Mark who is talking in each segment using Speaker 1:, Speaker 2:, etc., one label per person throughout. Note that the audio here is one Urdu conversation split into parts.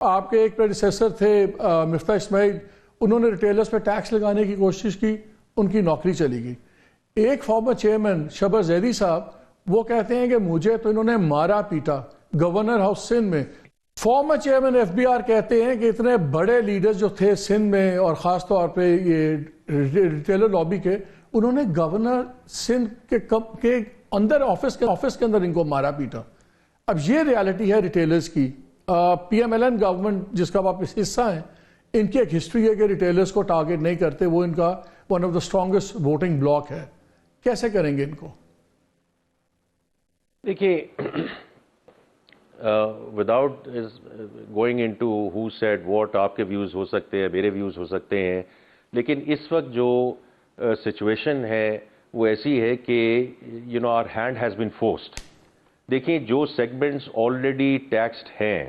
Speaker 1: آپ کے ایک پریڈیسیسر تھے مفتاح اسماعیل، انہوں نے ریٹیلرز پہ ٹیکس لگانے کی کوشش کی، ان کی نوکری چلی گئی۔ ایک فارمر چیئرمین شبر زیدی صاحب، وہ کہتے ہیں کہ مجھے تو انہوں نے مارا پیٹا گورنر ہاؤس سندھ میں۔ Former chairman F B R کہتے ہیں کہ اتنے بڑے لیڈرز جو تھے سندھ میں اور خاص طور پہ یہ ریٹیلر لابی کے، انہوں نے گورنر سندھ کے اندر آفس کے اندر ان کو مارا پیٹا۔ اب یہ ریالٹی ہے ریٹیلرز کی۔ P M L N government جس کا آپ حصہ ہیں، ان کی ایک ہسٹری ہے کہ ریٹیلرز کو ٹارگٹ نہیں کرتے، وہ ان کا one of the strongest voting block ہے۔ کیسے کریں گے ان کو؟
Speaker 2: دیکھیے، without going into who said what, آپ کے ویوز ہو سکتے ہیں، میرے ویوز ہو سکتے ہیں، لیکن اس وقت جو سچویشن ہے وہ ایسی ہے کہ our hand has been forced. دیکھیں، جو سیگمنٹس آلریڈی ٹیکسڈ ہیں،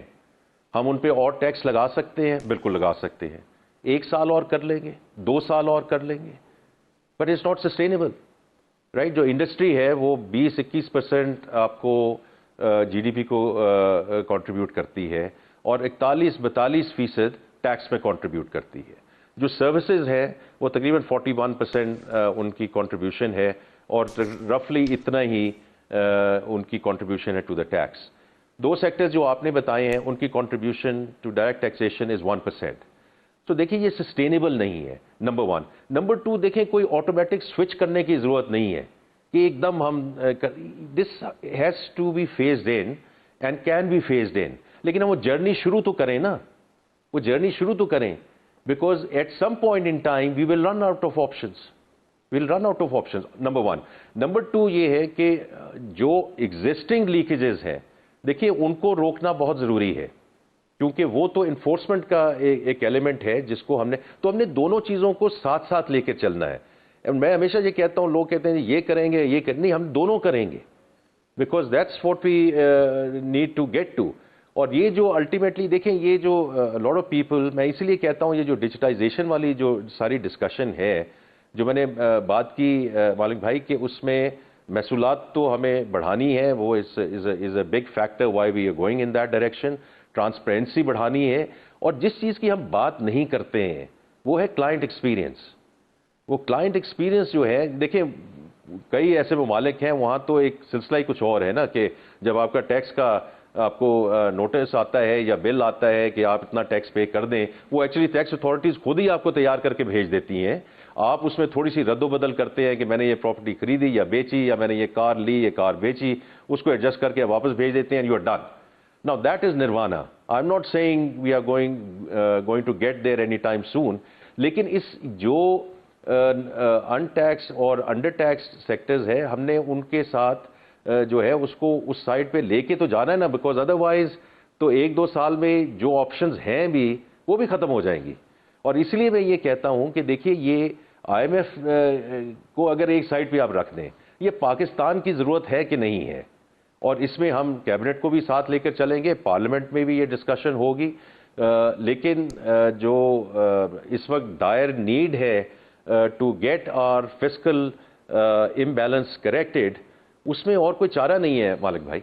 Speaker 2: ہم ان پہ اور ٹیکس لگا سکتے ہیں، بالکل لگا سکتے ہیں۔ 1 سال اور کر لیں گے، 2 سال اور کر لیں گے، but it's not sustainable, right? جو انڈسٹری ہے وہ 20-21% آپ کو جی ڈی پی کو کنٹریبیوٹ کرتی ہے اور 41-42% ٹیکس میں کنٹریبیوٹ کرتی ہے۔ جو سروسز ہیں وہ تقریباً 41% ان کی کنٹریبیوشن ہے اور رفلی اتنا ہی ان کی کنٹریبیوشن ہے ٹو دا ٹیکس۔ 2 سیکٹرز جو آپ نے بتائے ہیں، ان کی کنٹریبیوشن ٹو ڈائریکٹ ٹیکسیشن از 1%۔ تو دیکھیں، یہ سسٹینیبل نہیں ہے، نمبر 1۔ نمبر 2، دیکھیں، کوئی آٹومیٹک سوئچ کرنے کی ضرورت نہیں ہے کہ ایک دم ہم this has to be phased in and can be phased in, لیکن ہم وہ جرنی شروع تو کریں نا، وہ جرنی شروع تو کریں، because at some point in time we will run out of options, well run out of options, number 1۔ Number 2 یہ ہے کہ جو ایگزسٹنگ لیکیجز ہیں، دیکھیے ان کو روکنا بہت ضروری ہے، کیونکہ وہ تو انفورسمنٹ کا ایک ایلیمنٹ ہے جس کو ہم نے دونوں چیزوں کو ساتھ ساتھ لے کے چلنا ہے۔ میں ہمیشہ یہ کہتا ہوں، لوگ کہتے ہیں یہ کریں گے، یہ نہیں، ہم دونوں کریں گے، because that's what we need to get to. اور یہ جو الٹیمیٹلی دیکھیں، یہ جو لاٹ آف پیپل، میں اسی لیے کہتا ہوں، یہ جو ڈیجیٹائزیشن والی جو ساری ڈسکشن ہے، جو میں نے بات کی مالک بھائی، کہ اس میں محصولات تو ہمیں بڑھانی ہے، وہ is a big factor why we are going in that direction. Transparency بڑھانی ہے، اور جس چیز کی ہم بات نہیں کرتے ہیں وہ ہے کلائنٹ ایکسپیرینس۔ وہ کلائنٹ ایکسپیرینس جو ہے، دیکھیں کئی ایسے ممالک ہیں وہاں تو ایک سلسلہ ہی کچھ اور ہے نا، کہ جب آپ کا ٹیکس کا آپ کو نوٹس آتا ہے یا بل آتا ہے کہ آپ اتنا ٹیکس پے کر دیں، وہ ایکچولی ٹیکس اتھارٹیز خود ہی آپ کو تیار کر کے بھیج دیتی ہیں۔ آپ اس میں تھوڑی سی رد و بدل کرتے ہیں کہ میں نے یہ پراپرٹی خریدی یا بیچی، یا میں نے یہ کار لی، یہ کار بیچی، اس کو ایڈجسٹ کر کے واپس بھیج دیتے ہیں، you are done. Now that is nirvana. I'm not saying we are going to get there anytime soon. لیکن اس جو untaxed اور undertaxed sectors ہے، ہم نے ان کے ساتھ جو ہے اس کو اس سائڈ پہ لے کے تو جانا ہے نا، بیکاز ادروائز تو 1-2 سال میں جو آپشنز ہیں بھی وہ بھی ختم ہو جائیں گی۔ اور اس لیے میں یہ کہتا ہوں کہ دیکھیے، یہ آئی ایم ایف کو اگر ایک سائڈ پہ آپ رکھ دیں، یہ پاکستان کی ضرورت ہے کہ نہیں ہے، اور اس میں ہم کیبنٹ کو بھی ساتھ لے کر چلیں گے، پارلیمنٹ میں بھی یہ ڈسکشن ہوگی، لیکن جو اس وقت ڈائر نیڈ ہے to get our fiscal imbalance corrected, اس میں اور کوئی چارہ نہیں ہے مالک بھائی۔